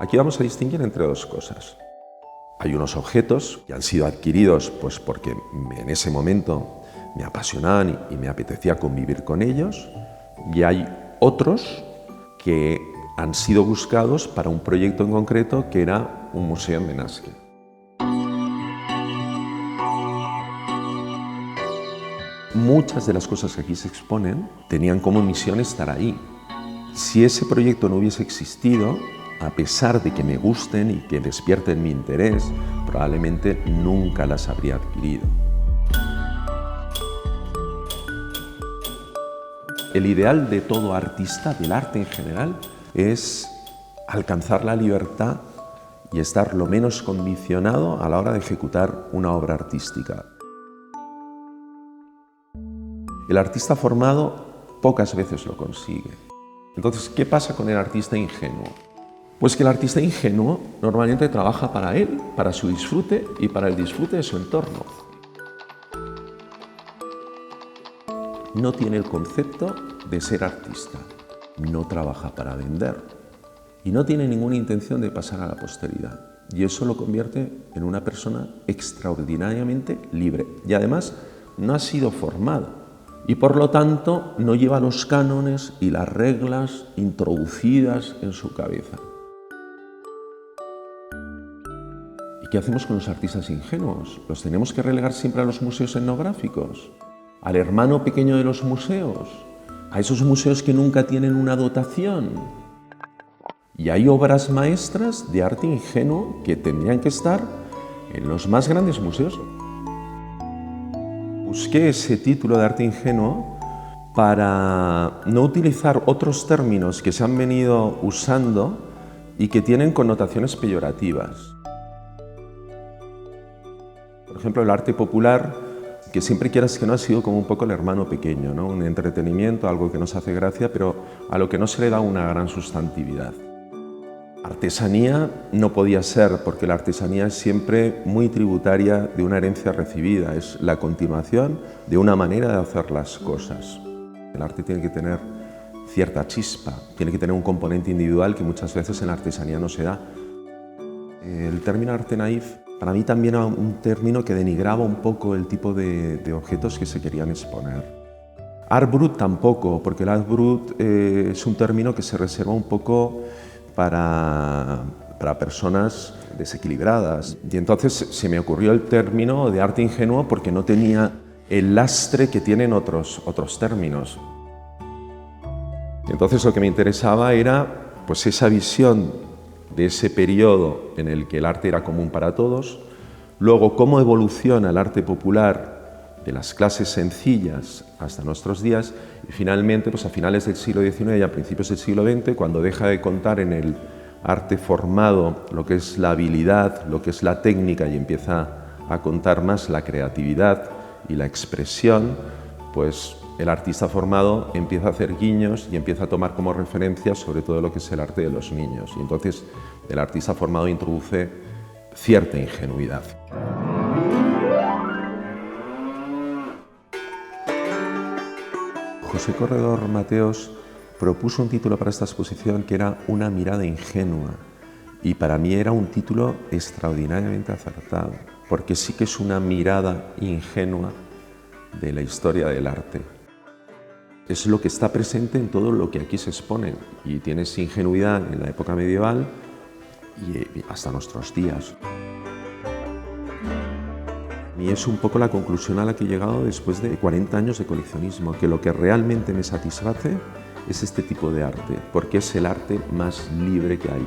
Aquí vamos a distinguir entre dos cosas. Hay unos objetos que han sido adquiridos pues porque en ese momento me apasionaban y me apetecía convivir con ellos, y hay otros que han sido buscados para un proyecto en concreto que era un museo en Benasque. Muchas de las cosas que aquí se exponen tenían como misión estar ahí. Si ese proyecto no hubiese existido, a pesar de que me gusten y que despierten mi interés, probablemente nunca las habría adquirido. El ideal de todo artista, del arte en general, es alcanzar la libertad y estar lo menos condicionado a la hora de ejecutar una obra artística. El artista formado pocas veces lo consigue. Entonces, ¿qué pasa con el artista ingenuo? Pues que el artista ingenuo normalmente trabaja para él, para su disfrute y para el disfrute de su entorno. No tiene el concepto de ser artista, no trabaja para vender y no tiene ninguna intención de pasar a la posteridad. Y eso lo convierte en una persona extraordinariamente libre. Y además no ha sido formado. Y por lo tanto no lleva los cánones y las reglas introducidas en su cabeza. ¿Y qué hacemos con los artistas ingenuos? ¿Los tenemos que relegar siempre a los museos etnográficos? ¿Al hermano pequeño de los museos? ¿A esos museos que nunca tienen una dotación? Y hay obras maestras de arte ingenuo que tendrían que estar en los más grandes museos. Busqué ese título de arte ingenuo para no utilizar otros términos que se han venido usando y que tienen connotaciones peyorativas. Por ejemplo, el arte popular, que siempre quieras que no, ha sido como un poco el hermano pequeño, ¿no? Un entretenimiento, algo que nos hace gracia, pero a lo que no se le da una gran sustantividad. Artesanía no podía ser, porque la artesanía es siempre muy tributaria de una herencia recibida, es la continuación de una manera de hacer las cosas. El arte tiene que tener cierta chispa, tiene que tener un componente individual que muchas veces en la artesanía no se da. El término arte naif para mí también era un término que denigraba un poco el tipo de objetos que se querían exponer. Art brut tampoco, porque el art brut es un término que se reserva un poco para personas desequilibradas. Y entonces se me ocurrió el término de arte ingenuo porque no tenía el lastre que tienen otros términos. Entonces lo que me interesaba era pues esa visión de ese periodo en el que el arte era común para todos, luego cómo evoluciona el arte popular de las clases sencillas hasta nuestros días, y finalmente pues a finales del siglo XIX y a principios del siglo XX, cuando deja de contar en el arte formado lo que es la habilidad, lo que es la técnica, y empieza a contar más la creatividad y la expresión, pues el artista formado empieza a hacer guiños y empieza a tomar como referencia sobre todo lo que es el arte de los niños. Y entonces el artista formado introduce cierta ingenuidad. José Corredor Mateos propuso un título para esta exposición que era Una mirada ingenua, y para mí era un título extraordinariamente acertado, porque sí que es una mirada ingenua de la historia del arte. Es lo que está presente en todo lo que aquí se expone, y tienes ingenuidad en la época medieval y hasta nuestros días. Y es un poco la conclusión a la que he llegado después de 40 años de coleccionismo, que lo que realmente me satisface es este tipo de arte, porque es el arte más libre que hay.